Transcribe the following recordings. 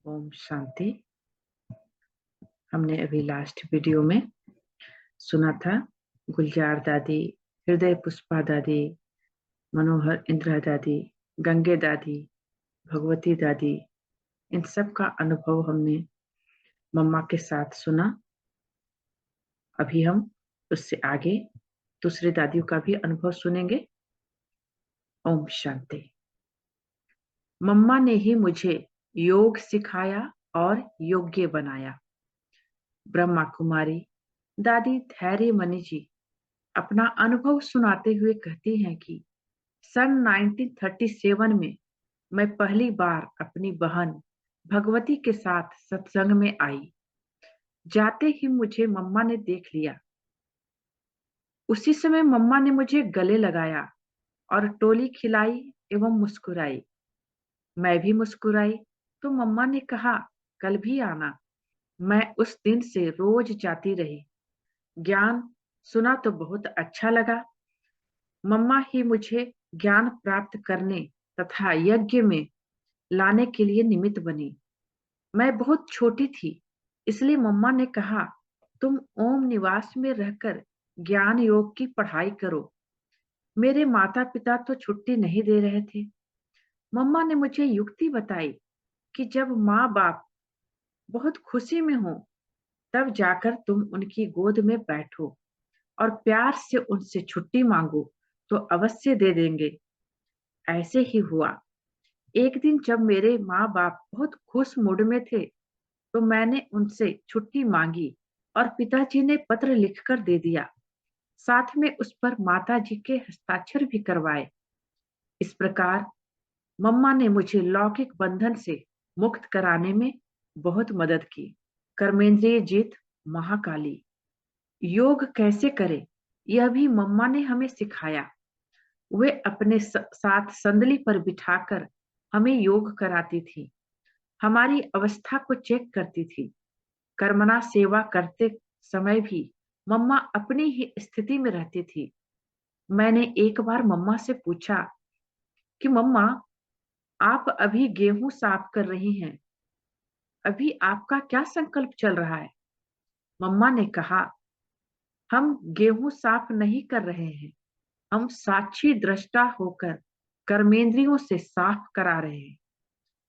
ओम शांति। हमने अभी last video में सुना था गुलजार दादी, हृदय पुष्पा दादी, मनोहर इंदिरा दादी, गंगे दादी, भगवती दादी, इन सब का अनुभव हमने मम्मा के साथ सुना। अभी हम उससे आगे दूसरी दादियों का भी अनुभव सुनेंगे। ओम शांति। मम्मा ने ही मुझे योग सिखाया और योग्य बनाया। ब्रह्मा कुमारी दादी धैर्यमणि जी अपना अनुभव सुनाते हुए कहती हैं कि सन 1937 में मैं पहली बार अपनी बहन भगवती के साथ सत्संग में आई। जाते ही मुझे मम्मा ने देख लिया। उसी समय मम्मा ने मुझे गले लगाया और टोली खिलाई एवं मुस्कुराई। मैं भी मुस्कुराई तो मम्मा ने कहा, कल भी आना। मैं उस दिन से रोज जाती रही। ज्ञान सुना तो बहुत अच्छा लगा। मम्मा ही मुझे ज्ञान प्राप्त करने तथा यज्ञ में लाने के लिए निमित्त बनी। मैं बहुत छोटी थी, इसलिए मम्मा ने कहा, तुम ओम निवास में रहकर ज्ञान योग की पढ़ाई करो। मेरे माता पिता तो छुट्टी नहीं दे रहे थे। मम्मा ने मुझे युक्ति बताई कि जब माँ बाप बहुत खुशी में हो तब जाकर तुम उनकी गोद में बैठो और प्यार से उनसे छुट्टी मांगो तो अवश्य दे देंगे। ऐसे ही हुआ। एक दिन जब मेरे माँ बाप बहुत खुश मूड में थे तो मैंने उनसे छुट्टी मांगी और पिताजी ने पत्र लिखकर दे दिया। साथ में उस पर माता जी के हस्ताक्षर भी करवाए। इस प्रकार मम्मा ने मुझे लौकिक बंधन से मुक्त कराने में बहुत मदद की। कर्मेंद्रिय जीत महाकाली। योग कैसे करें यह भी मम्मा ने हमें सिखाया। वे अपने साथ संदली पर बिठाकर हमें योग कराती थी। हमारी अवस्था को चेक करती थी। कर्मणा सेवा करते समय भी मम्मा अपनी ही स्थिति में रहती थी। मैंने एक बार मम्मा से पूछा कि मम्मा, आप अभी गेहूं साफ कर रही हैं, अभी आपका क्या संकल्प चल रहा है? मम्मा ने कहा, हम गेहूं साफ नहीं कर रहे हैं, हम साक्षी दृष्टा होकर कर्मेंद्रियों से साफ करा रहे हैं।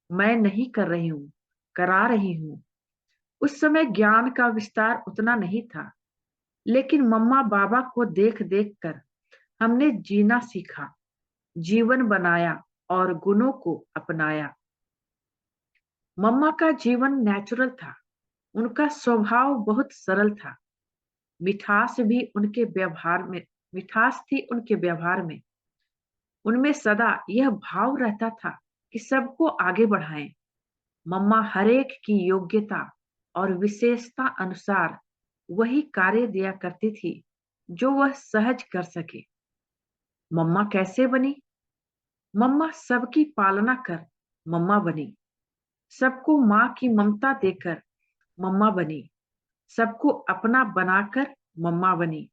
मैं नहीं कर रही हूं, करा रही हूं। उस समय ज्ञान का विस्तार उतना नहीं था, लेकिन मम्मा बाबा को देख देख कर हमने जीना सीखा, जीवन बनाया और गुणों को अपनाया। मम्मा का जीवन नेचुरल था। उनका स्वभाव बहुत सरल था। मिठास भी उनके व्यवहार में मिठास थी उनके व्यवहार में। उनमें सदा यह भाव रहता था कि सबको आगे बढ़ाएं। मम्मा हरेक की योग्यता और विशेषता अनुसार वही कार्य दिया करती थी जो वह सहज कर सके। मम्मा कैसे बनी? मम्मा सबकी पालना कर मम्मा बनी। सबको माँ की ममता देकर मम्मा बनी। सबको अपना बनाकर मम्मा बनी।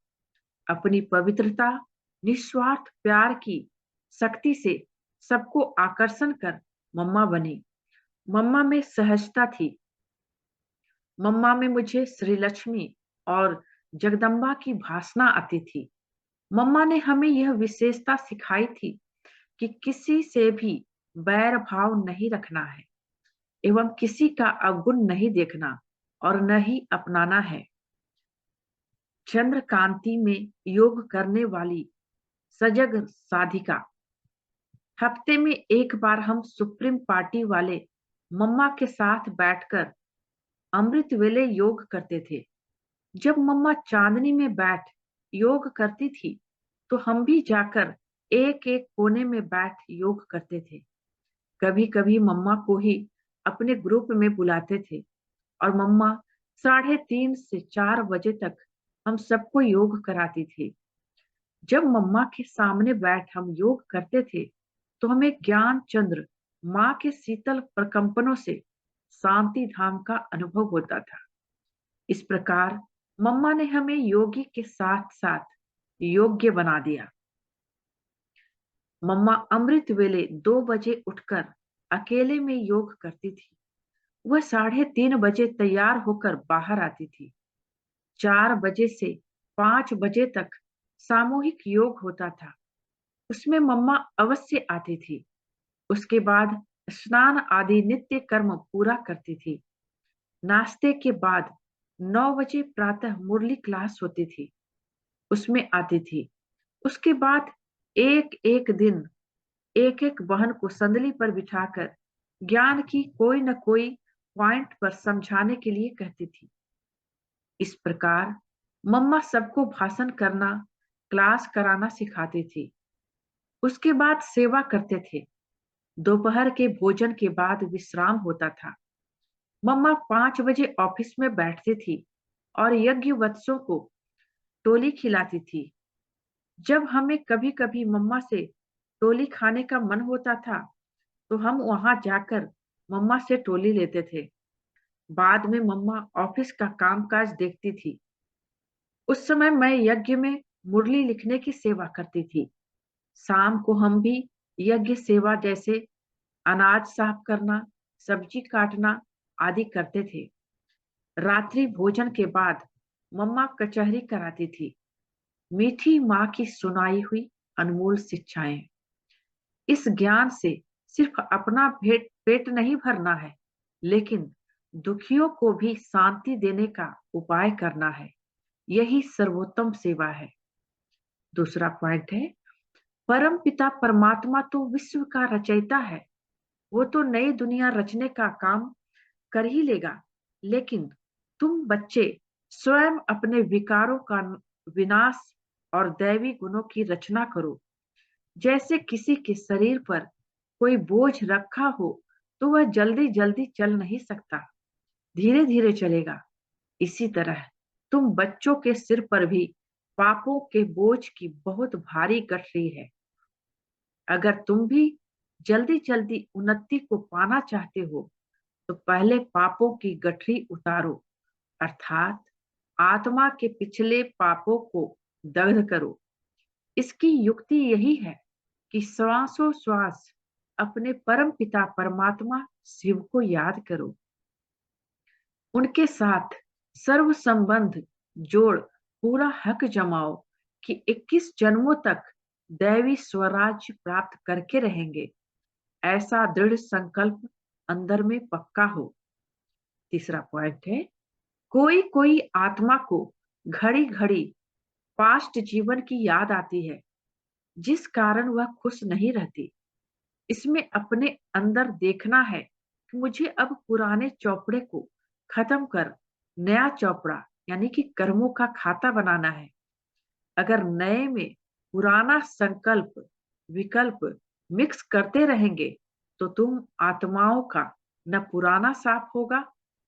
अपनी पवित्रता, निस्वार्थ प्यार की शक्ति से सबको आकर्षण कर मम्मा बनी। मम्मा में सहजता थी। मम्मा में मुझे श्री लक्ष्मी और जगदम्बा की भासना आती थी। मम्मा ने हमें यह विशेषता सिखाई थी कि किसी से भी बैर भाव नहीं रखना है एवं किसी का अवगुण नहीं देखना और न ही अपनाना है। चंद्रकांति में योग करने वाली सजग साधिका। हफ्ते में एक बार हम सुप्रीम पार्टी वाले मम्मा के साथ बैठकर अमृत वेले योग करते थे। जब मम्मा चांदनी में बैठ योग करती थी तो हम भी जाकर एक एक कोने में बैठ योग करते थे। कभी कभी मम्मा को ही अपने ग्रुप में बुलाते थे और मम्मा 3:30 से 4 बजे तक हम सबको योग कराती थी। जब मम्मा के सामने बैठ हम योग करते थे तो हमें ज्ञान चंद्र माँ के शीतल प्रकंपनों से शांति धाम का अनुभव होता था। इस प्रकार मम्मा ने हमें योगी के साथ साथ योग्य बना दिया। मम्मा अमृत वेले 2 बजे उठकर अकेले में योग करती थी। वह 3:30 बजे तैयार होकर बाहर आती थी। 4 बजे से 5 बजे तक सामूहिक योग होता था। उसमें मम्मा अवश्य आती थी। उसके बाद स्नान आदि नित्य कर्म पूरा करती थी। नाश्ते के बाद 9 बजे प्रातः मुरली क्लास होती थी, उसमें आती थी। उसके बाद एक एक दिन एक एक बहन को संदली पर बिठाकर ज्ञान की कोई न कोई पॉइंट पर समझाने के लिए कहती थी। इस प्रकार मम्मा सबको भाषण करना, क्लास कराना सिखाती थी। उसके बाद सेवा करते थे। दोपहर के भोजन के बाद विश्राम होता था। मम्मा 5 बजे ऑफिस में बैठती थी और यज्ञ वत्सों को टोली खिलाती थी। जब हमें कभी कभी मम्मा से टोली खाने का मन होता था तो हम वहां जाकर मम्मा से टोली लेते थे। बाद में मम्मा ऑफिस का कामकाज देखती थी। उस समय मैं यज्ञ में मुरली लिखने की सेवा करती थी। शाम को हम भी यज्ञ सेवा जैसे अनाज साफ करना, सब्जी काटना आदि करते थे। रात्रि भोजन के बाद मम्मा कचहरी कराती थी। मीठी माँ की सुनाई हुई अनमोल शिक्षाएं। इस ज्ञान से सिर्फ अपना पेट नहीं भरना है, लेकिन दुखियों को भी शांति देने का उपाय करना है। यही सर्वोत्तम सेवा है। दूसरा पॉइंट है, परम पिता परमात्मा तो विश्व का रचयिता है। वो तो नई दुनिया रचने का काम कर ही लेगा, लेकिन तुम बच्चे स्वयं अपने विकारों का विनाश और दैवी गुणों की रचना करो। जैसे किसी के शरीर पर कोई बोझ रखा हो तो वह जल्दी जल्दी चल नहीं सकता, धीरे धीरे चलेगा। इसी तरह तुम बच्चों के सिर पर भी पापों के बोझ की बहुत भारी गठरी है। अगर तुम भी जल्दी जल्दी उन्नति को पाना चाहते हो तो पहले पापों की गठरी उतारो, अर्थात आत्मा के पिछले पापों को दग्ध करो। इसकी युक्ति यही है कि श्वासों श्वास अपने परम पिता परमात्मा शिव को याद करो। उनके साथ सर्व संबंध जोड़ पूरा हक जमाओ कि 21 जन्मों तक दैवी स्वराज्य प्राप्त करके रहेंगे। ऐसा दृढ़ संकल्प अंदर में पक्का हो। तीसरा पॉइंट है, कोई कोई आत्मा को घड़ी घड़ी पास्ट जीवन की याद आती है, जिस कारण वह खुश नहीं रहती। इसमें अपने अंदर देखना है कि मुझे अब पुराने चौपड़े को खत्म कर नया चौपड़ा यानी कि कर्मों का खाता बनाना है। अगर नए में पुराना संकल्प विकल्प मिक्स करते रहेंगे तो तुम आत्माओं का न पुराना साफ होगा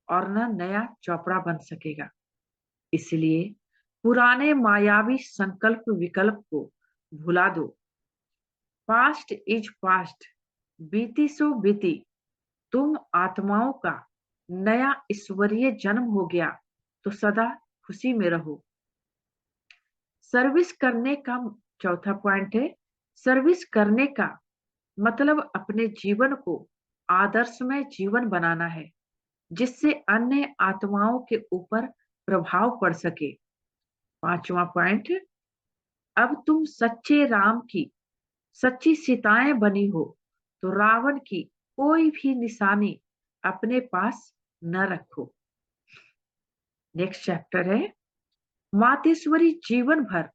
और न नया चौपड़ा बन सकेगा। इसलिए पुराने मायावी संकल्प विकल्प को भुला दो। पास्ट इज पास्ट, बीती सो बीती। तुम आत्माओं का नया ईश्वरीय जन्म हो गया तो सदा खुशी में रहो। सर्विस करने का चौथा पॉइंट है, सर्विस करने का मतलब अपने जीवन को आदर्शमय जीवन बनाना है, जिससे अन्य आत्माओं के ऊपर प्रभाव पड़ सके। पांचवा पॉइंट, अब तुम सच्चे राम की सच्ची सीताएं बनी हो तो रावण की कोई भी निशानी अपने पास न रखो। नेक्स्ट चैप्टर है, मातेश्वरी जीवन भर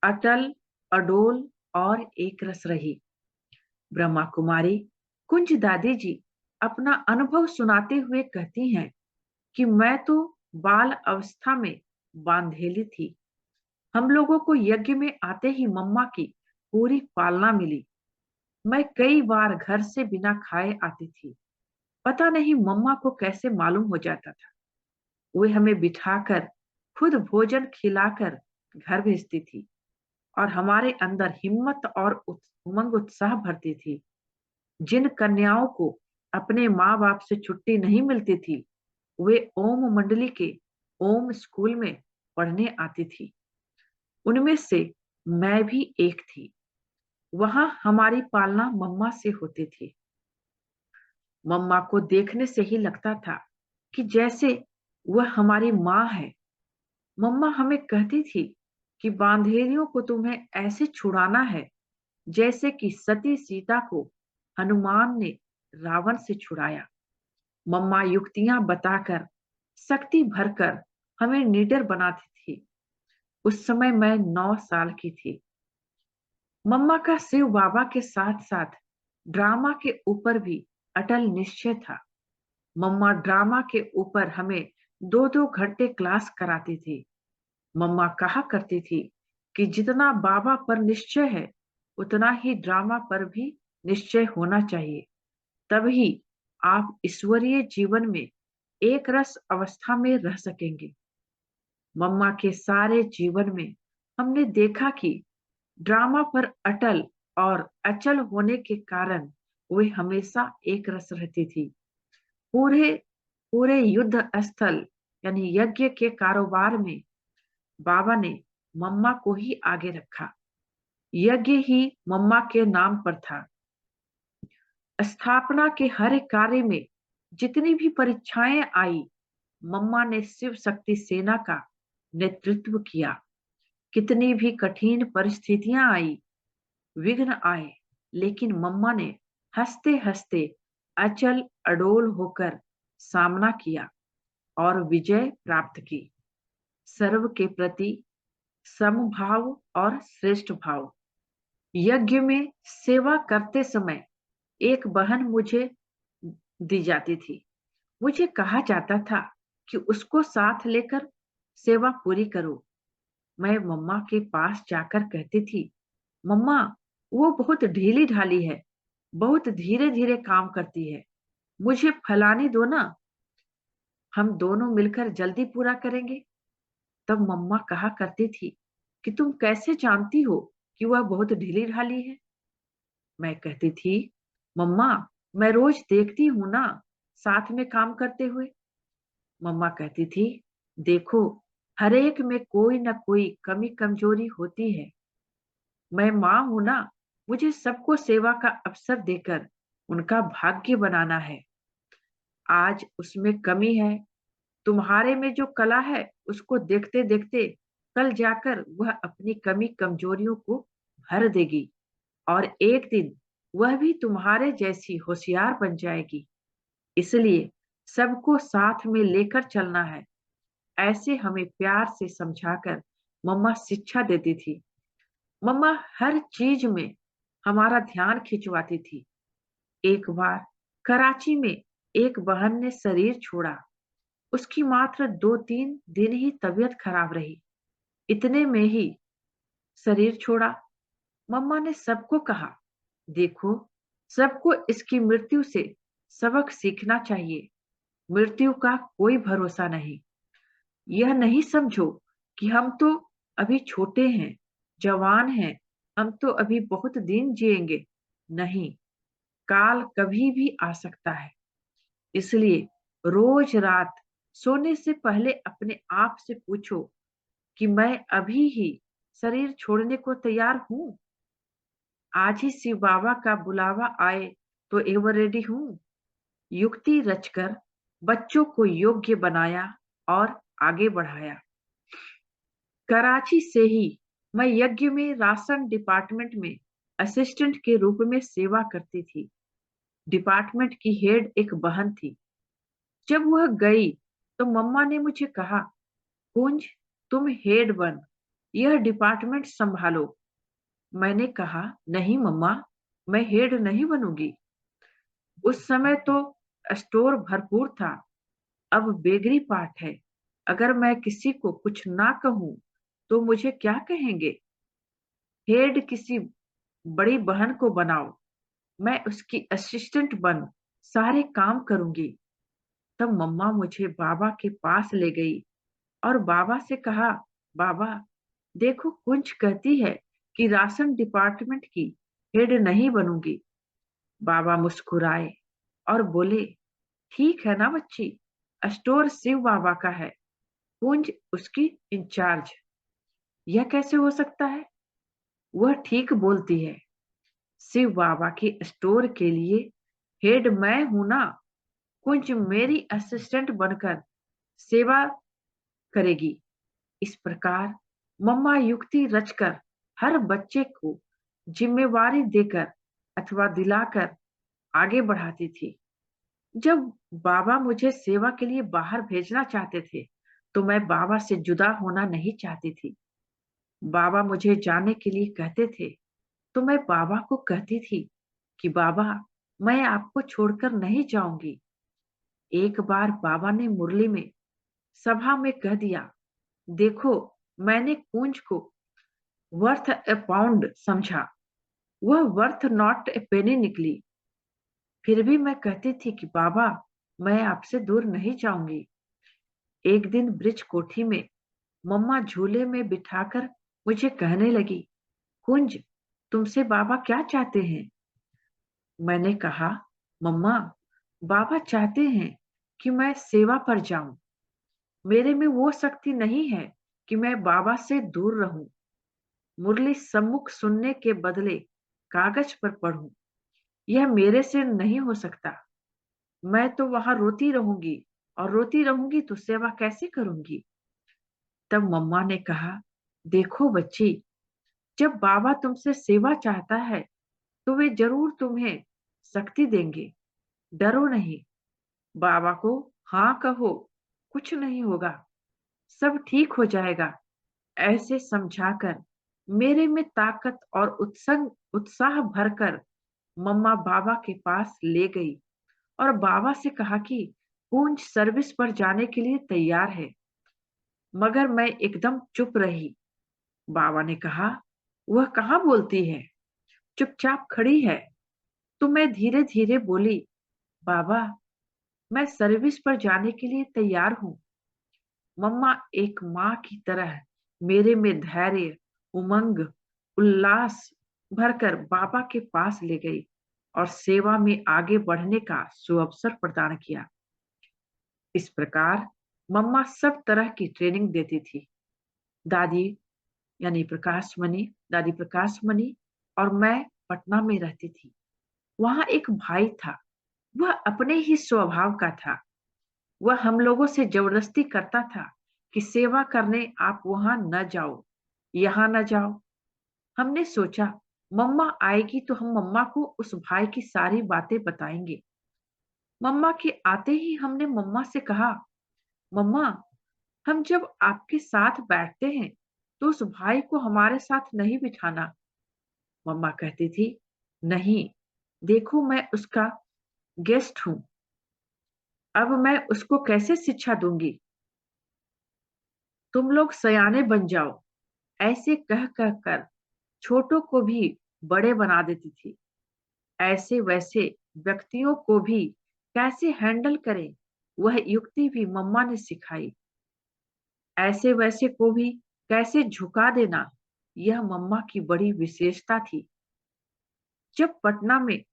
अटल अडोल और एक रस रही। ब्रह्मा कुमारी कुंज दादी जी अपना अनुभव सुनाते हुए कहती हैं कि मैं तो बाल अवस्था में बांधेली थी। हम लोगों को यज्ञ में आते ही मम्मा की पूरी पालना मिली। मैं कई बार घर से बिना खाए आती थी। पता नहीं मम्मा को कैसे मालूम हो जाता था। वे हमें बिठाकर खुद भोजन खिलाकर घर भेजती थी और हमारे अंदर हिम्मत और उमंग उत्साह भरती थी। जिन कन्याओं को अपने माँ बाप से छुट्टी नहीं मिलती थी, वे ओम मंडली के ओम स्कूल में पढ़ने आती थी। उनमें से मैं भी एक थी। वहां हमारी पालना मम्मा से होती थी। मम्मा को देखने से ही लगता था कि जैसे वह हमारी माँ है। मम्मा हमें कहती थी कि बांधेरियों को तुम्हें ऐसे छुड़ाना है जैसे कि सती सीता को हनुमान ने रावण से छुड़ाया। मम्मा युक्तियां बताकर, शक्ति भरकर हमें निडर बनाती थी। उस समय मैं 9 साल की थी। मम्मा का शिव बाबा के साथ साथ ड्रामा के ऊपर भी अटल निश्चय था। मम्मा ड्रामा के ऊपर हमें 2-2 घंटे क्लास कराती थी। मम्मा कहा करती थी कि जितना बाबा पर निश्चय है, उतना ही ड्रामा पर भी निश्चय होना चाहिए। तभी आप ईश्वरीय जीवन में एक रस अवस्था में रह सकेंगे। मम्मा के सारे जीवन में हमने देखा कि ड्रामा पर अटल और अचल होने के कारण वे हमेशा एक रस रहती थी। पूरे पूरे युद्ध स्थल यानी यज्ञ के कारोबार में बाबा ने मम्मा को ही आगे रखा। यज्ञ ही मम्मा के नाम पर था। स्थापना के हर एक कार्य में जितनी भी परीक्षाएं आई, मम्मा ने शिव शक्ति सेना का नेतृत्व किया। कितनी भी कठिन परिस्थितियां आई, विघ्न आए, लेकिन मम्मा ने हंसते हंसते अचल अडोल होकर सामना किया और विजय प्राप्त की। सर्व के प्रति समभाव और श्रेष्ठ भाव। यज्ञ में सेवा करते समय एक बहन मुझे दी जाती थी। मुझे कहा जाता था कि उसको साथ लेकर सेवा पूरी करो। मैं मम्मा के पास जाकर कहती थी, मम्मा वो बहुत ढीली ढाली है, बहुत धीरे धीरे काम करती है, मुझे फलाने दो ना, हम दोनों मिलकर जल्दी पूरा करेंगे। तब मम्मा कहा करती थी कि तुम कैसे जानती हो कि वह बहुत ढीली ढाली है। मैं कहती थी, मम्मा मैं रोज देखती हूं ना, साथ में काम करते हुए। मम्मा कहती थी, देखो हर एक में कोई ना कोई कमी कमजोरी होती है। मैं माँ हूं ना, मुझे सबको सेवा का अवसर देकर उनका भाग्य बनाना है। आज उसमें कमी है, तुम्हारे में जो कला है उसको देखते देखते कल जाकर वह अपनी कमी कमजोरियों को भर देगी और एक दिन वह भी तुम्हारे जैसी होशियार बन जाएगी। इसलिए सबको साथ में लेकर चलना है। ऐसे हमें प्यार से समझाकर मम्मा शिक्षा देती थी। मम्मा हर चीज में हमारा ध्यान खिंचवाती थी। एक बार कराची में एक बहन ने शरीर छोड़ा। उसकी मात्र 2-3 दिन ही तबीयत खराब रही। इतने में ही शरीर छोड़ा। मम्मा ने सबको कहा, देखो सबको इसकी मृत्यु से सबक सीखना चाहिए। मृत्यु का कोई भरोसा नहीं। यह नहीं समझो कि हम तो अभी छोटे हैं, जवान हैं, हम तो अभी बहुत दिन जिएंगे। नहीं, काल कभी भी आ सकता है। इसलिए रोज रात सोने से पहले अपने आप से पूछो कि मैं अभी ही शरीर छोड़ने को तैयार हूं। आज ही शिव बाबा का बुलावा आए तो एवर रेडी हूं। युक्ति रचकर बच्चों को योग्य बनाया और आगे बढ़ाया। कराची से ही मैं यज्ञ में राशन डिपार्टमेंट में असिस्टेंट के रूप में सेवा करती थी। डिपार्टमेंट की हेड एक बहन थी। जब वह गई तो मम्मा ने मुझे कहा, कुंज तुम हेड बन, यह डिपार्टमेंट संभालो। मैंने कहा, नहीं मम्मा, मैं हेड नहीं बनूंगी। उस समय तो स्टोर भरपूर था, अब बेगरी पार्ट है। अगर मैं किसी को कुछ ना कहूं तो मुझे क्या कहेंगे। हेड किसी बड़ी बहन को बनाओ, मैं उसकी असिस्टेंट बन सारे काम करूंगी। तब मम्मा मुझे बाबा के पास ले गई और बाबा से कहा, बाबा देखो कुंज कहती है कि राशन डिपार्टमेंट की हेड नहीं बनूंगी। बाबा मुस्कुराए और बोले, ठीक है ना बच्ची, स्टोर शिव बाबा का है, कुंज उसकी इंचार्ज। यह कैसे हो सकता है? वह ठीक बोलती है। शिव बाबा के स्टोर के लिए हेड मैं हूं ना। कुंज मेरी असिस्टेंट बनकर सेवा करेगी। इस प्रकार मम्मा युक्ति रचकर हर बच्चे को जिम्मेवारी देकर अथवा दिलाकर आगे बढ़ाती थी। जब बाबा मुझे सेवा के लिए बाहर भेजना चाहते थे, तो मैं बाबा से जुदा होना नहीं चाहती थी। बाबा मुझे जाने के लिए कहते थे, तो मैं बाबा को कहती थी कि बाबा, मैं आपको छोड़कर नहीं जाऊंगी। एक बार बाबा ने मुरली में सभा में कह दिया, देखो, मैंने कुंज को वर्थ ए पाउंड समझा, वह वर्थ नॉट ए पेनी निकली। फिर भी मैं कहती थी कि बाबा, मैं आपसे दूर नहीं जाऊंगी। एक दिन ब्रिज कोठी में मम्मा झूले में बिठाकर मुझे कहने लगी, कुंज, तुमसे बाबा क्या चाहते हैं? मैंने कहा, मम्मा, बाबा चाहते हैं कि मैं सेवा पर जाऊं। मेरे में वो शक्ति नहीं है कि मैं बाबा से दूर रहूं, मुरली सम्मुख सुनने के बदले कागज पर पढूं। यह मेरे से नहीं हो सकता। मैं तो वहां रोती रहूंगी, और रोती रहूंगी तो सेवा कैसे करूंगी? तब मम्मा ने कहा, देखो बच्ची, जब बाबा तुमसे सेवा चाहता है तो वे जरूर तुम्हें शक्ति देंगे। डरो नहीं, बाबा को हाँ कहो, कुछ नहीं होगा, सब ठीक हो जाएगा। ऐसे समझाकर मेरे में ताकत और उत्साह भरकर मम्मा बाबा के पास ले गई और बाबा से कहा कि पूंज सर्विस पर जाने के लिए तैयार है। मगर मैं एकदम चुप रही। बाबा ने कहा, वह कहाँ बोलती है, चुपचाप खड़ी है। तो मैं धीरे धीरे बोली, बाबा, मैं सर्विस पर जाने के लिए तैयार हूँ। मम्मा एक माँ की तरह मेरे में धैर्य, उमंग, उल्लास भरकर बाबा के पास ले गई और सेवा में आगे बढ़ने का सुअवसर प्रदान किया। इस प्रकार मम्मा सब तरह की ट्रेनिंग देती थी। दादी यानी प्रकाश मणि, दादी प्रकाश मणि और मैं पटना में रहती थी। वहां एक भाई था, वह अपने ही स्वभाव का था। वह हम लोगों से जबरदस्ती करता था कि सेवा करने आप वहां न जाओ, यहाँ न जाओ। हमने सोचा, मम्मा आएगी तो हम मम्मा को उस भाई की सारी बातें बताएंगे। मम्मा के आते ही हमने मम्मा से कहा, मम्मा, हम जब आपके साथ बैठते हैं तो उस भाई को हमारे साथ नहीं बिठाना। मम्मा कहती थी, नहीं, देखो, मैं उसका गेस्ट हूं, अब मैं उसको कैसे शिक्षा दूंगी? तुम लोग सयाने बन जाओ। ऐसे कह कह कर छोटों को भी बड़े बना देती थी। ऐसे वैसे व्यक्तियों को भी कैसे हैंडल करें, वह युक्ति भी मम्मा ने सिखाई। ऐसे वैसे को भी कैसे झुका देना, यह मम्मा की बड़ी विशेषता थी। जब पटना में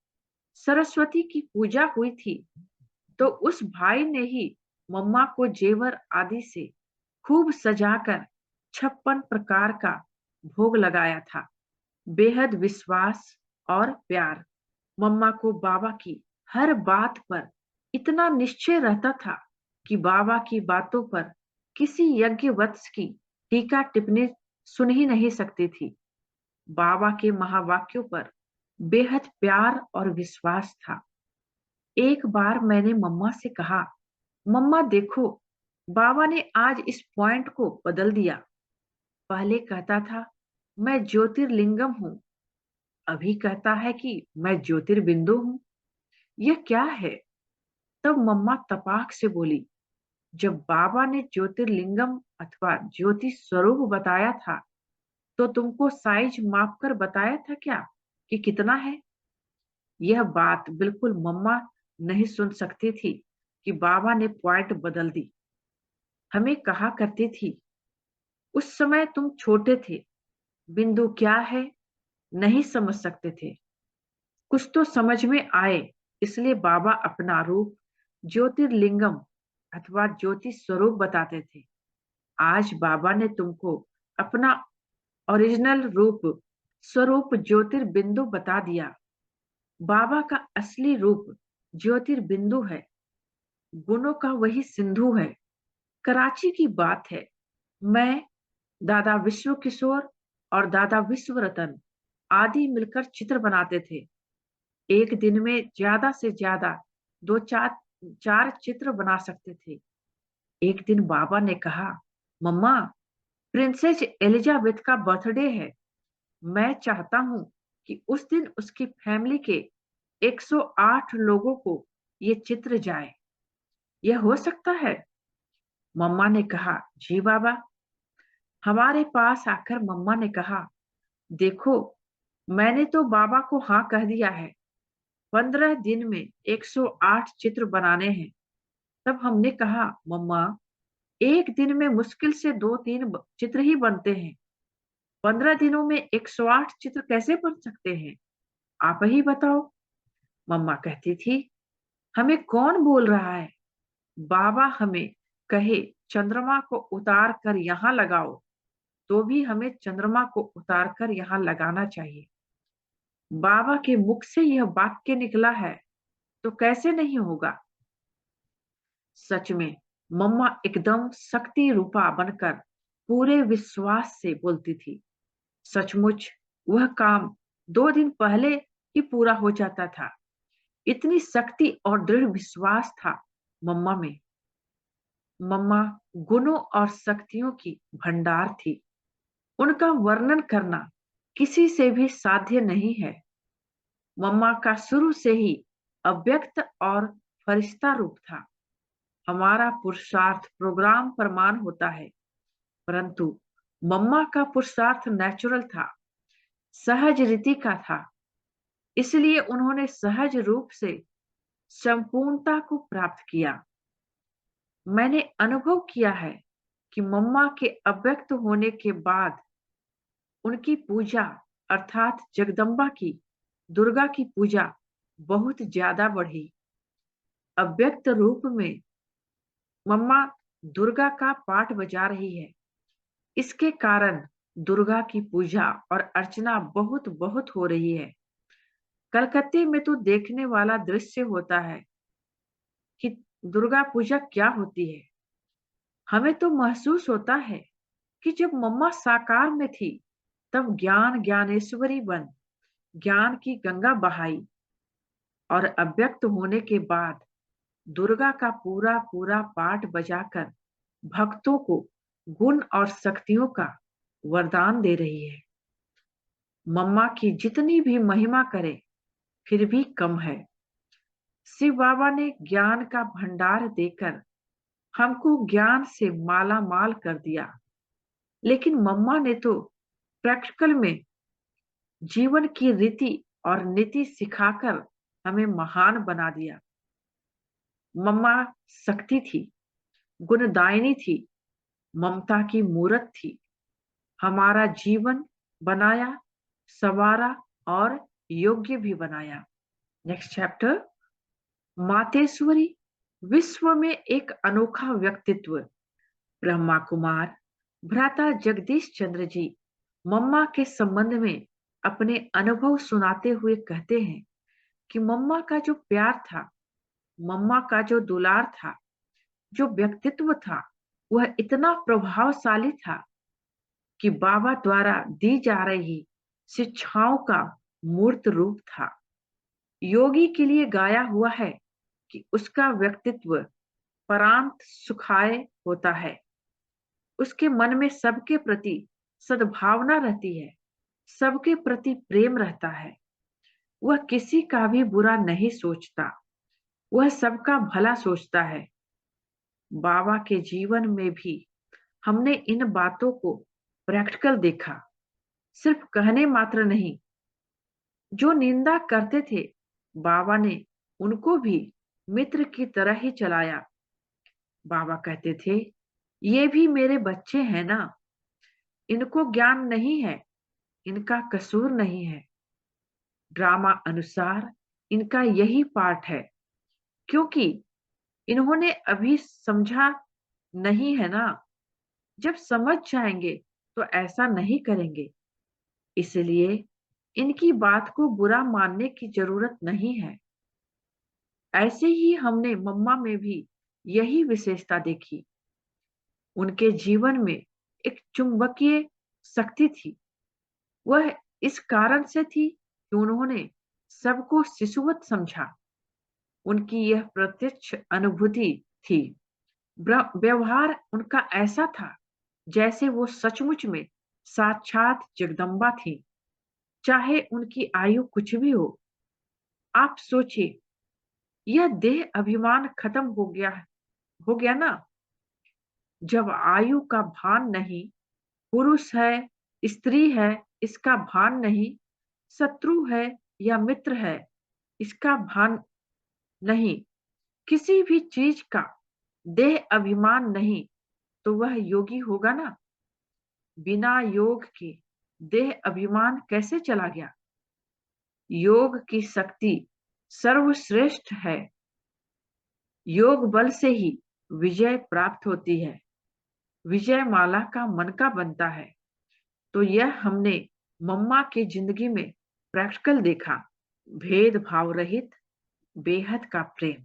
सरस्वती की पूजा हुई थी, तो उस भाई ने ही मम्मा को जेवर आदि से खूब सजाकर 56 प्रकार का भोग लगाया था। बेहद विश्वास और प्यार। मम्मा को बाबा की हर बात पर इतना निश्चय रहता था कि बाबा की बातों पर किसी यज्ञ वत्स की टीका टिप्पणी सुन ही नहीं सकती थी। बाबा के महावाक्यों पर बेहद प्यार और विश्वास था। एक बार मैंने मम्मा से कहा, मम्मा देखो, बाबा ने आज इस पॉइंट को बदल दिया। पहले कहता था मैं ज्योतिर्लिंगम हूं, अभी कहता है कि मैं ज्योतिर्बिंदु हूं। यह क्या है? तब मम्मा तपाक से बोली, जब बाबा ने ज्योतिर्लिंगम अथवा ज्योति स्वरूप बताया था, तो तुमको साइज माप कर बताया था क्या कि कितना है? यह बात बिल्कुल मम्मा नहीं सुन सकती थी कि बाबा ने पॉइंट बदल दी। हमें कहा करती थी, उस समय तुम छोटे थे, बिंदु क्या है नहीं समझ सकते थे, कुछ तो समझ में आए, इसलिए बाबा अपना रूप ज्योतिर्लिंगम अथवा ज्योति स्वरूप बताते थे। आज बाबा ने तुमको अपना ओरिजिनल रूप स्वरूप ज्योतिर्बिंदु बता दिया। बाबा का असली रूप ज्योतिर्बिंदु है। गुणों का वही सिंधु है। कराची की बात है, मैं, दादा विश्व किशोर और दादा विश्व रतन आदि मिलकर चित्र बनाते थे। एक दिन में ज्यादा से ज्यादा दो चार चार चित्र बना सकते थे। एक दिन बाबा ने कहा, मम्मा, प्रिंसेस एलिजाबेथ का बर्थडे है। मैं चाहता हूं कि उस दिन उसकी फैमिली के 108 लोगों को ये चित्र जाए। यह हो सकता है? मम्मा ने कहा, जी बाबा। हमारे पास आकर मम्मा ने कहा, देखो, मैंने तो बाबा को हाँ कह दिया है। 15 दिन में 108 चित्र बनाने हैं। तब हमने कहा, मम्मा, एक दिन में मुश्किल से 2-3 चित्र ही बनते हैं। 15 दिनों में 108 चित्र कैसे बन सकते हैं? आप ही बताओ। मम्मा कहती थी, हमें कौन बोल रहा है? बाबा हमें कहे चंद्रमा को उतार कर यहाँ लगाओ, तो भी हमें चंद्रमा को उतार कर यहाँ लगाना चाहिए। बाबा के मुख से यह वाक्य निकला है, तो कैसे नहीं होगा? सच में मम्मा एकदम शक्ति रूपा बनकर पूरे विश्वास से बोलती थी। सचमुच वह काम 2 दिन पहले ही पूरा हो जाता था। इतनी शक्ति और दृढ़ विश्वास था मम्मा में। मम्मा गुणों और शक्तियों की भंडार थी। उनका वर्णन करना किसी से भी साध्य नहीं है। मम्मा का शुरू से ही अव्यक्त और फरिश्ता रूप था। हमारा पुरुषार्थ प्रोग्राम प्रमाण होता है, परंतु मम्मा का पुरुषार्थ नेचुरल था, सहज रीति का था। इसलिए उन्होंने सहज रूप से संपूर्णता को प्राप्त किया। मैंने अनुभव किया है कि मम्मा के अव्यक्त होने के बाद उनकी पूजा अर्थात जगदम्बा की, दुर्गा की पूजा बहुत ज्यादा बढ़ी। अव्यक्त रूप में मम्मा दुर्गा का पाठ बजा रही है। इसके कारण दुर्गा की पूजा और अर्चना बहुत बहुत हो रही है। कलकत्ते में तो देखने वाला दृश्य होता है कि दुर्गा पूजा क्या होती है। हमें तो महसूस होता है कि जब मम्मा साकार में थी, तब ज्ञान ज्ञानेश्वरी बन ज्ञान की गंगा बहाई, और अव्यक्त होने के बाद दुर्गा का पूरा पूरा पाठ बजाकर भक्तों को गुण और शक्तियों का वरदान दे रही है। मम्मा की जितनी भी महिमा करे, फिर भी कम है। शिव बाबा ने ज्ञान का भंडार देकर हमको ज्ञान से माला माल कर दिया, लेकिन मम्मा ने तो प्रैक्टिकल में जीवन की रीति और नीति सिखाकर हमें महान बना दिया। मम्मा शक्ति थी, गुणदायिनी थी, ममता की मूरत थी। हमारा जीवन बनाया, संवारा और योग्य भी बनाया। Next chapter. मातेश्वरी विश्व में एक अनोखा व्यक्तित्व। ब्रह्मा कुमार भ्राता जगदीश चंद्र जी मम्मा के संबंध में अपने अनुभव सुनाते हुए कहते हैं कि मम्मा का जो प्यार था, मम्मा का जो दुलार था, जो व्यक्तित्व था, वह इतना प्रभावशाली था कि बाबा द्वारा दी जा रही शिक्षाओं का मूर्त रूप था। योगी के लिए गाया हुआ है कि उसका व्यक्तित्व परांत सुखाय होता है। उसके मन में सबके प्रति सद्भावना रहती है, सबके प्रति प्रेम रहता है। वह किसी का भी बुरा नहीं सोचता, वह सबका भला सोचता है। बाबा के जीवन में भी हमने इन बातों को प्रैक्टिकल देखा, सिर्फ कहने मात्र नहीं। जो निंदा करते थे, बाबा ने उनको भी मित्र की तरह ही चलाया। बाबा कहते थे, ये भी मेरे बच्चे हैं ना, इनको ज्ञान नहीं है, इनका कसूर नहीं है। ड्रामा अनुसार इनका यही पार्ट है, क्योंकि इन्होंने अभी समझा नहीं है ना। जब समझ जाएंगे तो ऐसा नहीं करेंगे। इसलिए इनकी बात को बुरा मानने की जरूरत नहीं है। ऐसे ही हमने मम्मा में भी यही विशेषता देखी। उनके जीवन में एक चुंबकीय शक्ति थी। वह इस कारण से थी कि उन्होंने सबको शिशुवत समझा। उनकी यह प्रत्यक्ष अनुभूति थी। व्यवहार उनका ऐसा था जैसे वो सचमुच में साक्षात जगदम्बा थी, चाहे उनकी आयु कुछ भी हो। आप सोचिए, यह देह अभिमान खत्म हो गया ना। जब आयु का भान नहीं, पुरुष है, स्त्री है, इसका भान नहीं, शत्रु है या मित्र है, इसका भान नहीं, किसी भी चीज का देह अभिमान नहीं, तो वह योगी होगा ना। बिना योग के देह अभिमान कैसे चला गया? योग की शक्ति सर्वश्रेष्ठ है। योग बल से ही विजय प्राप्त होती है। विजय माला का मन का बनता है। तो यह हमने मम्मा की जिंदगी में प्रैक्टिकल देखा। भेदभाव रहित बेहद का प्रेम।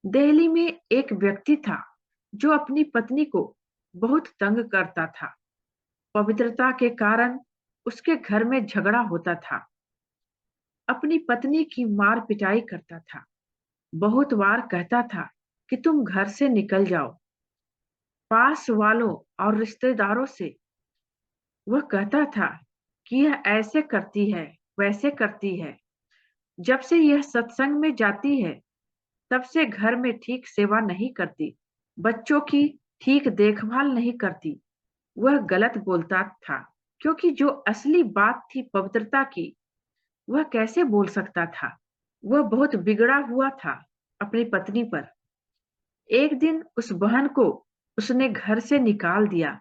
दिल्ली में एक व्यक्ति था जो अपनी पत्नी को बहुत तंग करता था। पवित्रता के कारण उसके घर में झगड़ा होता था। अपनी पत्नी की मार पिटाई करता था। बहुत बार कहता था कि तुम घर से निकल जाओ। पास वालों और रिश्तेदारों से वह कहता था कि यह ऐसे करती है, वैसे करती है। जब से यह सत्संग में जाती है, तब से घर में ठीक सेवा नहीं करती, बच्चों की ठीक देखभाल नहीं करती। वह गलत बोलता था, क्योंकि जो असली बात थी पवित्रता की, वह कैसे बोल सकता था? वह बहुत बिगड़ा हुआ था अपनी पत्नी पर। एक दिन उस बहन को उसने घर से निकाल दिया।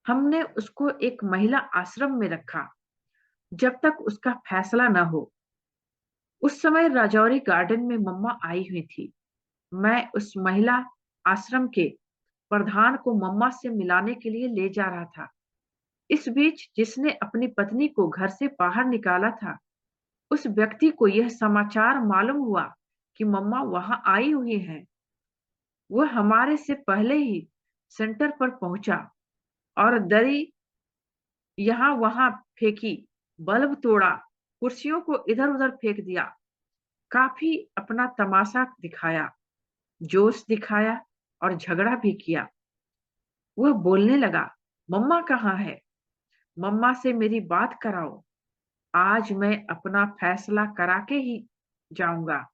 हमने उसको एक महिला आश्रम में रखा जब तक उसका फैसला न हो। उस समय राजौरी गार्डन में मम्मा आई हुई थी। मैं उस महिला आश्रम के प्रधान को मम्मा से मिलाने के लिए ले जा रहा था। इस बीच जिसने अपनी पत्नी को घर से बाहर निकाला था, उस व्यक्ति को यह समाचार मालूम हुआ कि मम्मा वहां आई हुई है। वह हमारे से पहले ही सेंटर पर पहुंचा और दरी यहाँ वहां फेंकी, बल्ब तोड़ा, कुर्सियों को इधर उधर फेंक दिया। काफी अपना तमाशा दिखाया, जोश दिखाया और झगड़ा भी किया। वह बोलने लगा, मम्मा कहाँ है? मम्मा से मेरी बात कराओ। आज मैं अपना फैसला करा के ही जाऊंगा।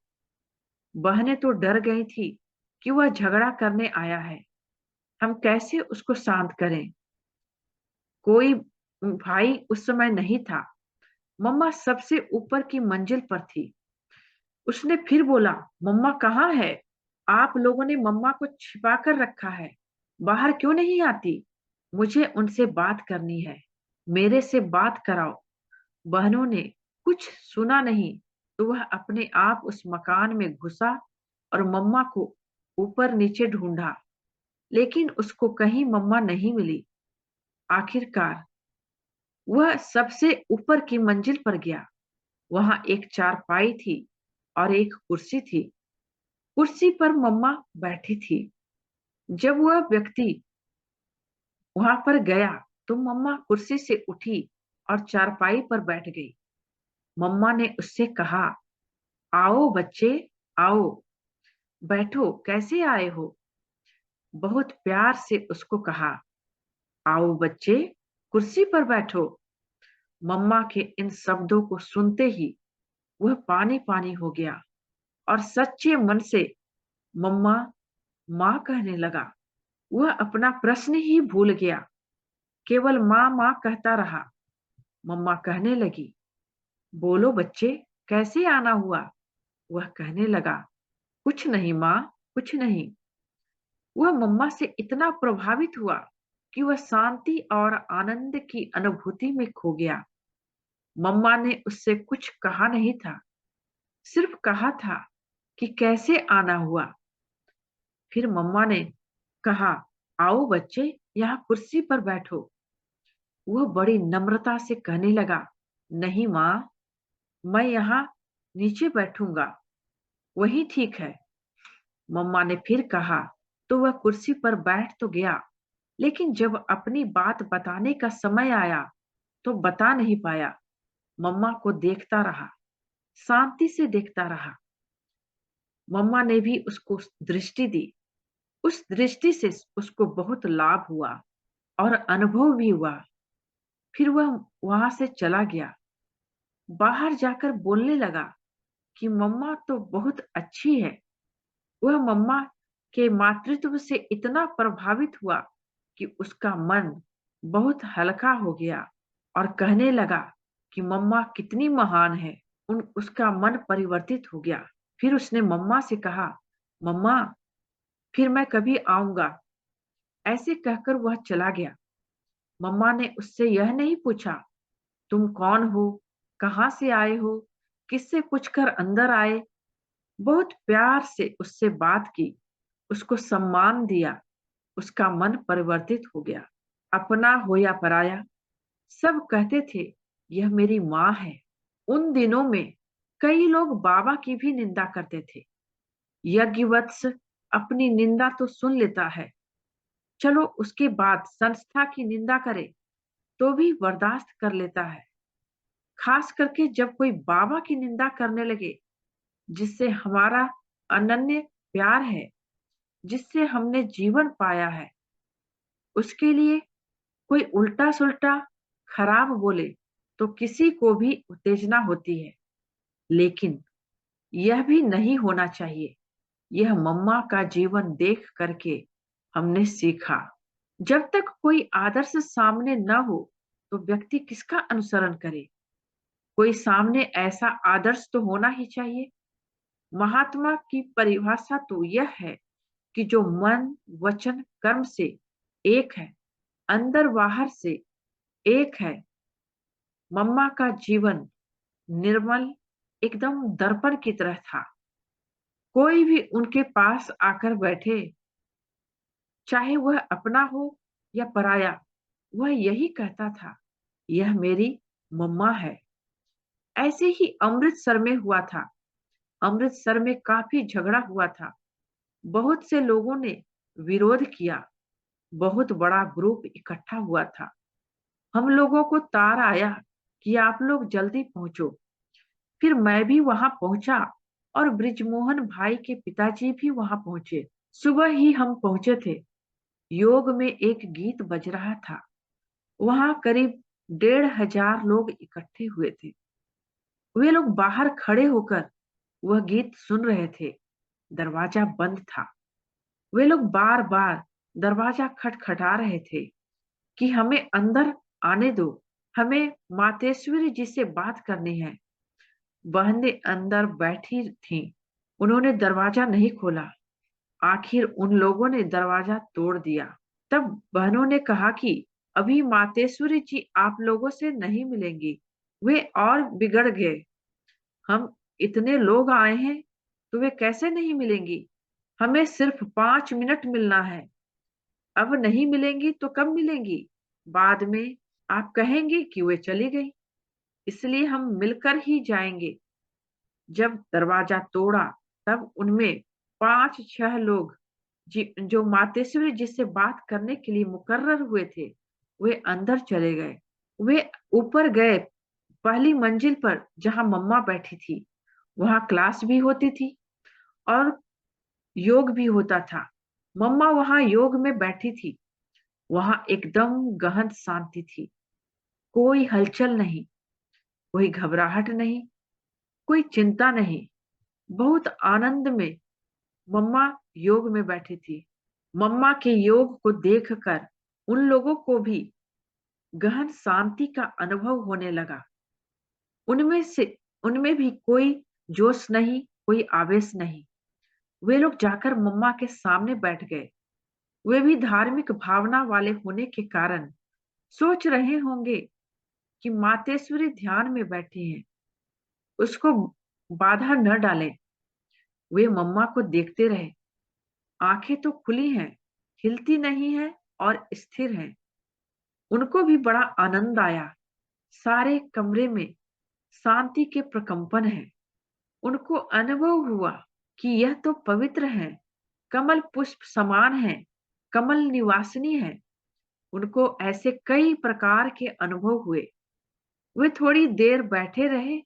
बहनें तो डर गई थी कि वह झगड़ा करने आया है। हम कैसे उसको शांत करें? कोई भाई उस समय नहीं था। मम्मा सबसे ऊपर की मंजिल पर थी। उसने फिर बोला, मम्मा कहाँ है? आप लोगों ने मम्मा को छिपा कर रखा है, बाहर क्यों नहीं आती? मुझे उनसे बात करनी है, मेरे से बात कराओ। बहनों ने कुछ सुना नहीं तो वह अपने आप उस मकान में घुसा और मम्मा को ऊपर नीचे ढूंढा, लेकिन उसको कहीं मम्मा नहीं मिली। आखिरकार वह सबसे ऊपर की मंजिल पर गया। वहां एक चारपाई थी और एक कुर्सी थी। कुर्सी पर मम्मा बैठी थी। जब वह व्यक्ति वहां पर गया तो मम्मा कुर्सी से उठी और चारपाई पर बैठ गई। मम्मा ने उससे कहा, आओ बच्चे, आओ, बैठो, कैसे आए हो? बहुत प्यार से उसको कहा, आओ बच्चे, कुर्सी पर बैठो। मम्मा के इन शब्दों को सुनते ही वह पानी पानी हो गया और सच्चे मन से मम्मा माँ कहने लगा। वह अपना प्रश्न ही भूल गया, केवल माँ माँ कहता रहा। मम्मा कहने लगी, बोलो बच्चे, कैसे आना हुआ? वह कहने लगा, कुछ नहीं माँ, कुछ नहीं। वह मम्मा से इतना प्रभावित हुआ कि वह शांति और आनंद की अनुभूति में खो गया। मम्मा ने उससे कुछ कहा नहीं था, सिर्फ कहा था कि कैसे आना हुआ। फिर मम्मा ने कहा, आओ बच्चे, यहाँ कुर्सी पर बैठो। वह बड़ी नम्रता से कहने लगा, नहीं माँ, मैं यहाँ नीचे बैठूंगा, वही ठीक है। मम्मा ने फिर कहा तो वह कुर्सी पर बैठ तो गया, लेकिन जब अपनी बात बताने का समय आया तो बता नहीं पाया। मम्मा को देखता रहा, शांति से देखता रहा। मम्मा ने भी उसको दृष्टि दी। उस दृष्टि से उसको बहुत लाभ हुआ और अनुभव भी हुआ। फिर वह वहां से चला गया। बाहर जाकर बोलने लगा कि मम्मा तो बहुत अच्छी है। वह मम्मा के मातृत्व से इतना प्रभावित हुआ कि उसका मन बहुत हल्का हो गया और कहने लगा कि मम्मा कितनी महान है। उसका मन परिवर्तित हो गया। फिर उसने मम्मा से कहा, मम्मा फिर मैं कभी आऊंगा। ऐसे कहकर वह चला गया। मम्मा ने उससे यह नहीं पूछा, तुम कौन हो, कहाँ से आए हो, किससे पूछकर अंदर आए। बहुत प्यार से उससे बात की, उसको सम्मान दिया। उसका मन परिवर्तित हो गया। अपना हो या पराया, सब कहते थे यह मेरी माँ है। उन दिनों में कई लोग बाबा की भी निंदा करते थे। यज्ञवत्स अपनी निंदा तो सुन लेता है, चलो उसके बाद संस्था की निंदा करे तो भी बर्दाश्त कर लेता है। खास करके जब कोई बाबा की निंदा करने लगे, जिससे हमारा अनन्य प्यार है, जिससे हमने जीवन पाया है, उसके लिए कोई उल्टा सुल्टा खराब बोले तो किसी को भी उत्तेजना होती है। लेकिन यह भी नहीं होना चाहिए। यह मम्मा का जीवन देख करके हमने सीखा। जब तक कोई आदर्श सामने न हो तो व्यक्ति किसका अनुसरण करे। कोई सामने ऐसा आदर्श तो होना ही चाहिए। महात्मा की परिभाषा तो यह है कि जो मन वचन कर्म से एक है, अंदर बाहर से एक है। मम्मा का जीवन निर्मल, एकदम दर्पण की तरह था। कोई भी उनके पास आकर बैठे, चाहे वह अपना हो या पराया, वह यही कहता था, यह मेरी मम्मा है। ऐसे ही अमृतसर में हुआ था। अमृतसर में काफी झगड़ा हुआ था। बहुत से लोगों ने विरोध किया। बहुत बड़ा ग्रुप इकट्ठा हुआ था। हम लोगों को तार आया कि आप लोग जल्दी पहुंचो। फिर मैं भी वहां पहुंचा और ब्रिजमोहन भाई के पिताजी भी वहां पहुंचे। सुबह ही हम पहुंचे थे। योग में एक गीत बज रहा था। वहां करीब 1,500 लोग इकट्ठे हुए थे। वे लोग बाहर खड़े होकर वह गीत सुन रहे थे। दरवाजा बंद था। वे लोग बार बार दरवाजा खटखटा रहे थे कि हमें अंदर आने दो, हमें मातेश्वरी जी से बात करनी है। बहनें अंदर बैठी थीं। उन्होंने दरवाजा नहीं खोला। आखिर उन लोगों ने दरवाजा तोड़ दिया। तब बहनों ने कहा कि अभी मातेश्वरी जी आप लोगों से नहीं मिलेंगी। वे और बिगड़ गए। हम इतने लोग आए हैं तो वे कैसे नहीं मिलेंगी। हमें सिर्फ 5 मिनट मिलना है। अब नहीं मिलेंगी तो कब मिलेंगी। बाद में आप कहेंगे कि वे चली गई, इसलिए हम मिलकर ही जाएंगे। जब दरवाजा तोड़ा तब उनमें 5-6 लोग जो मातेश्वरी जी से बात करने के लिए मुकर्रर हुए थे, वे अंदर चले गए। वे ऊपर गए, पहली मंजिल पर जहां मम्मा बैठी थी। वहां क्लास भी होती थी और योग भी होता था। मम्मा वहां योग में बैठी थी। वहां एकदम गहन शांति थी। कोई हलचल नहीं, कोई घबराहट नहीं, कोई चिंता नहीं। बहुत आनंद में मम्मा योग में बैठी थी। मम्मा के योग को देखकर उन लोगों को भी गहन शांति का अनुभव होने लगा। उनमें भी कोई जोश नहीं, कोई आवेश नहीं। वे लोग जाकर मम्मा के सामने बैठ गए। वे भी धार्मिक भावना वाले होने के कारण सोच रहे होंगे कि मातेश्वरी ध्यान में बैठी हैं, उसको बाधा न डालें। वे मम्मा को देखते रहे। आंखें तो खुली हैं, हिलती नहीं है और स्थिर हैं। उनको भी बड़ा आनंद आया। सारे कमरे में शांति के प्रकंपन है। उनको अनुभव हुआ कि यह तो पवित्र है। कमल पुष्प समान हैं, कमल निवासिनी हैं। उनको ऐसे कई प्रकार के अनुभव हुए। वे थोड़ी देर बैठे रहे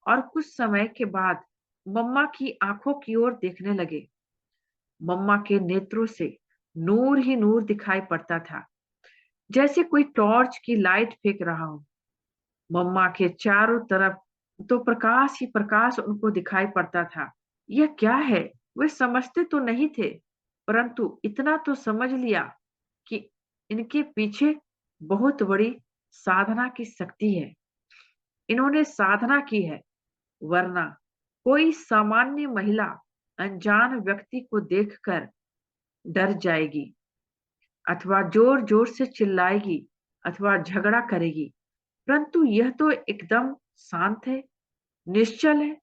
और कुछ समय के बाद मम्मा की आंखों की ओर देखने लगे। मम्मा के नेत्रों से नूर ही नूर दिखाई पड़ता था, जैसे कोई टॉर्च की लाइट फेंक रहा हो। मम्मा के चारों तरफ तो प्रकाश ही प्रकाश उनको दिखाई पड़ता था। यह क्या है, वे समझते तो नहीं थे, परंतु इतना तो समझ लिया कि इनके पीछे बहुत बड़ी साधना की शक्ति है। इन्होंने साधना की है, वरना कोई सामान्य महिला अनजान व्यक्ति को देखकर डर जाएगी, अथवा जोर जोर से चिल्लाएगी, अथवा झगड़ा करेगी। परंतु यह तो एकदम शांत है, निश्चल है।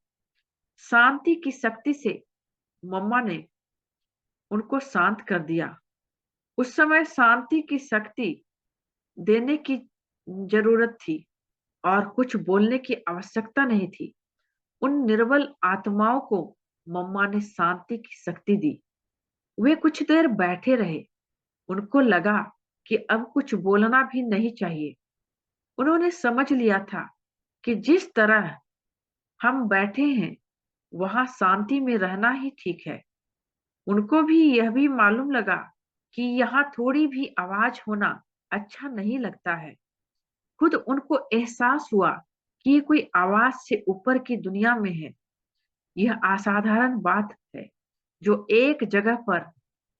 शांति की शक्ति से मम्मा ने उनको शांत कर दिया। उस समय शांति की शक्ति देने की जरूरत थी और कुछ बोलने की आवश्यकता नहीं थी। उन निर्बल आत्माओं को मम्मा ने शांति की शक्ति दी। वे कुछ देर बैठे रहे। उनको लगा कि अब कुछ बोलना भी नहीं चाहिए। उन्होंने समझ लिया था कि जिस तरह हम बैठे हैं वहां शांति में रहना ही ठीक है। उनको भी यह भी मालूम लगा कि यहाँ थोड़ी भी आवाज होना अच्छा नहीं लगता है। खुद उनको एहसास हुआ कि ये कोई आवाज से ऊपर की दुनिया में है। यह असाधारण बात है जो एक जगह पर,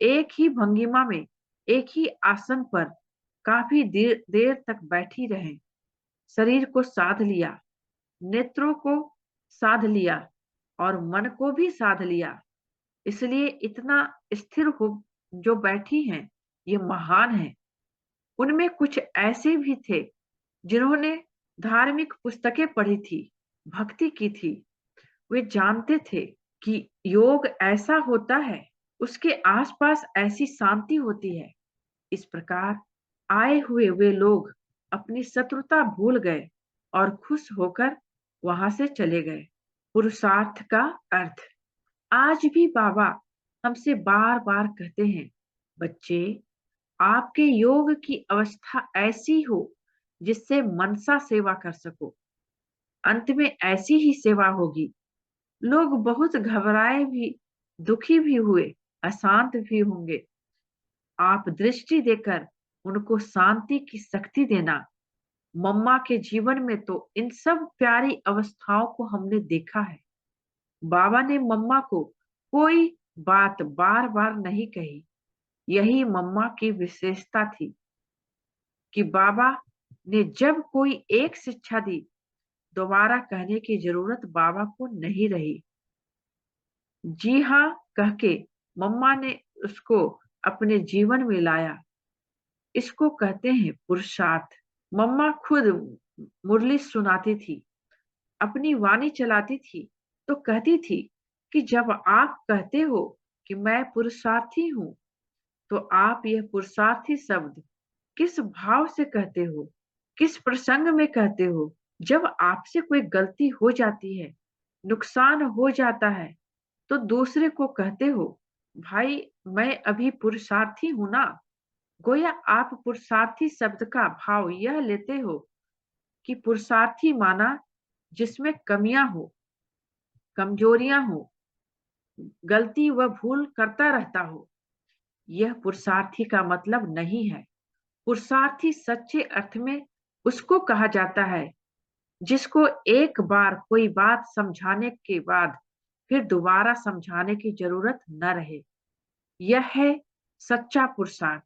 एक ही भंगिमा में, एक ही आसन पर काफी देर देर तक बैठी रहे। शरीर को साध लिया, नेत्रों को साध लिया और मन को भी साध लिया। इसलिए इतना स्थिर हो जो बैठी हैं, ये महान है। उनमें कुछ ऐसे भी थे जिन्होंने धार्मिक पुस्तकें पढ़ी थी, भक्ति की थी। वे जानते थे कि योग ऐसा होता है, उसके आसपास ऐसी शांति होती है। इस प्रकार आए हुए वे लोग अपनी शत्रुता भूल गए और खुश होकर वहां से चले गए। पुरुषार्थ का अर्थ। आज भी बाबा हमसे बार बार कहते हैं, बच्चे, आपके योग की अवस्था ऐसी हो जिससे मनसा सेवा कर सको। अंत में ऐसी ही सेवा होगी। लोग बहुत घबराए भी, दुखी भी हुए, अशांत भी होंगे। आप दृष्टि देकर उनको शांति की शक्ति देना। मम्मा के जीवन में तो इन सब प्यारी अवस्थाओं को हमने देखा है। बाबा ने मम्मा को कोई बात बार बार नहीं कही। यही मम्मा की विशेषता थी कि बाबा ने जब कोई एक शिक्षा दी, दोबारा कहने की जरूरत बाबा को नहीं रही। जी हाँ कह के मम्मा ने उसको अपने जीवन में लाया। इसको कहते हैं पुरुषार्थ। मम्मा खुद मुरली सुनाती थी, अपनी वाणी चलाती थी, तो कहती थी कि जब आप कहते हो कि मैं पुरुषार्थी हूं, तो आप यह पुरुषार्थी शब्द किस भाव से कहते हो, किस प्रसंग में कहते हो? जब आपसे कोई गलती हो जाती है, नुकसान हो जाता है, तो दूसरे को कहते हो, भाई मैं अभी पुरुषार्थी हूं ना। गोया आप पुरुषार्थी शब्द का भाव यह लेते हो कि पुरुषार्थी माना जिसमें कमियां हो, कमजोरियां हो, गलती व भूल करता रहता हो। यह पुरुषार्थी का मतलब नहीं है। पुरुषार्थी सच्चे अर्थ में उसको कहा जाता है जिसको एक बार कोई बात समझाने के बाद फिर दोबारा समझाने की जरूरत न रहे। यह है सच्चा पुरुषार्थ।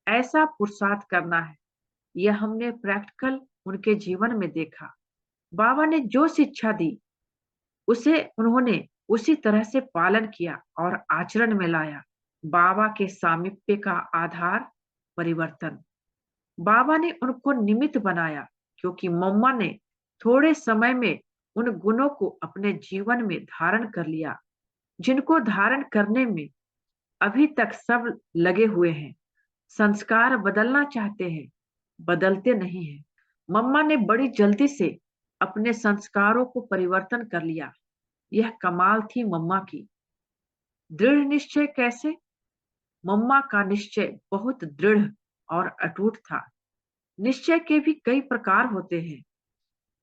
ऐसा पुरुषार्थ करना है, यह हमने प्रैक्टिकल उनके जीवन में देखा। बाबा ने जो शिक्षा दी उसे उन्होंने उसी तरह से पालन किया और आचरण में लाया। बाबा के सामीप्य का आधार परिवर्तन। बाबा ने उनको निमित्त बनाया, क्योंकि मम्मा ने थोड़े समय में उन गुणों को अपने जीवन में धारण कर लिया, जिनको धारण करने में अभी तक सब लगे हुए हैं। संस्कार बदलना चाहते हैं, बदलते नहीं हैं। मम्मा ने बड़ी जल्दी से अपने संस्कारों को परिवर्तन कर लिया। यह कमाल थी मम्मा की। दृढ़ निश्चय कैसे? मम्मा का निश्चय बहुत दृढ़ और अटूट था। निश्चय के भी कई प्रकार होते हैं।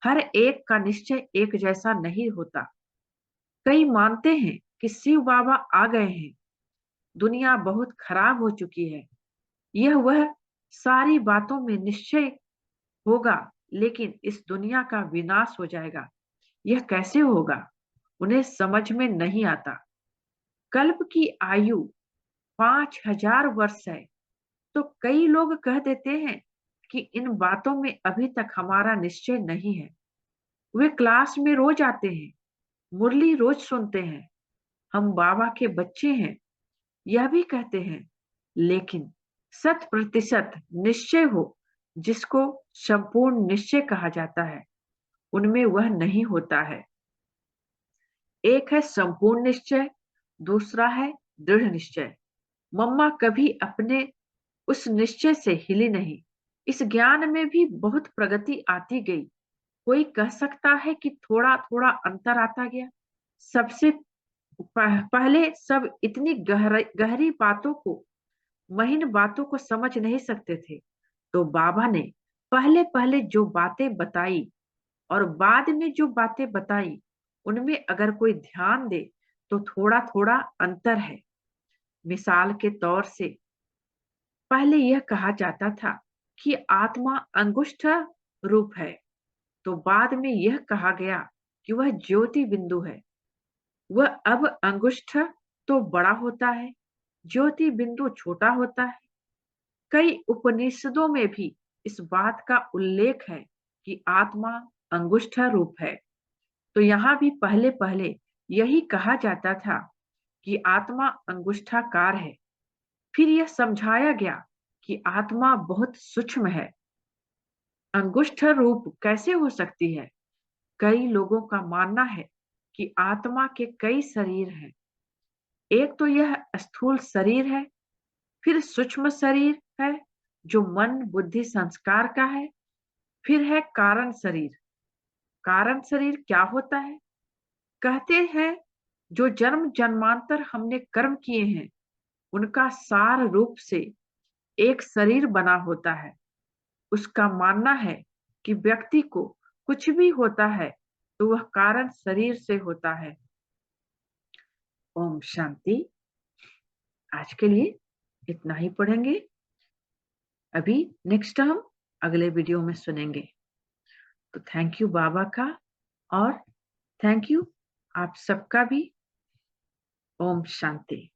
हर एक का निश्चय एक जैसा नहीं होता। कई मानते हैं कि शिव बाबा आ गए हैं, दुनिया बहुत खराब हो चुकी है, यह वह सारी बातों में निश्चय होगा, लेकिन इस दुनिया का विनाश हो जाएगा। यह कैसे होगा? उन्हें समझ में नहीं आता। कल्प की आयु 5000 वर्ष है, तो कई लोग कह देते हैं कि इन बातों में अभी तक हमारा निश्चय नहीं है। वे क्लास में रोज आते हैं, मुरली रोज सुनते हैं, हम बाबा के बच्चे हैं, यह भी कहते हैं, लेकिन 100% निश्चय हो, जिसको संपूर्ण निश्चय कहा जाता है, उनमें वह नहीं होता है। एक है संपूर्ण निश्चय, दूसरा है दृढ़ निश्चय। मम्मा कभी अपने उस निश्चय से हिली नहीं। इस ज्ञान में भी बहुत प्रगति आती गई। कोई कह सकता है कि थोड़ा थोड़ा अंतर आता गया। सबसे पहले सब इतनी गहरी बातों को, महीन बातों को समझ नहीं सकते थे, तो बाबा ने पहले पहले जो बातें बताई और बाद में जो बातें बताई, उनमें अगर कोई ध्यान दे तो थोड़ा थोड़ा अंतर है। मिसाल के तौर से पहले यह कहा जाता था कि आत्मा अंगुष्ठ रूप है, तो बाद में यह कहा गया कि वह ज्योति बिंदु है। वह अब अंगुष्ठ तो बड़ा होता है, ज्योति बिंदु छोटा होता है। कई उपनिषदों में भी इस बात का उल्लेख है कि आत्मा अंगुष्ठ रूप है। तो यहाँ भी पहले पहले यही कहा जाता था कि आत्मा अंगुष्ठाकार है। फिर यह समझाया गया कि आत्मा बहुत सूक्ष्म है। अंगुष्ठ रूप कैसे हो सकती है? कई लोगों का मानना है कि आत्मा के कई शरीर हैं। एक तो यह स्थूल शरीर है, फिर सूक्ष्म शरीर है जो मन बुद्धि संस्कार का है, फिर है कारण शरीर। कारण शरीर क्या होता है? कहते हैं जो जन्म जन्मांतर हमने कर्म किए हैं, उनका सार रूप से एक शरीर बना होता है। उसका मानना है कि व्यक्ति को कुछ भी होता है तो वह कारण शरीर से होता है। ओम शांति। आज के लिए इतना ही पढ़ेंगे। अभी नेक्स्ट हम अगले वीडियो में सुनेंगे। तो थैंक यू बाबा का, और थैंक यू आप सबका भी। ओम शांति।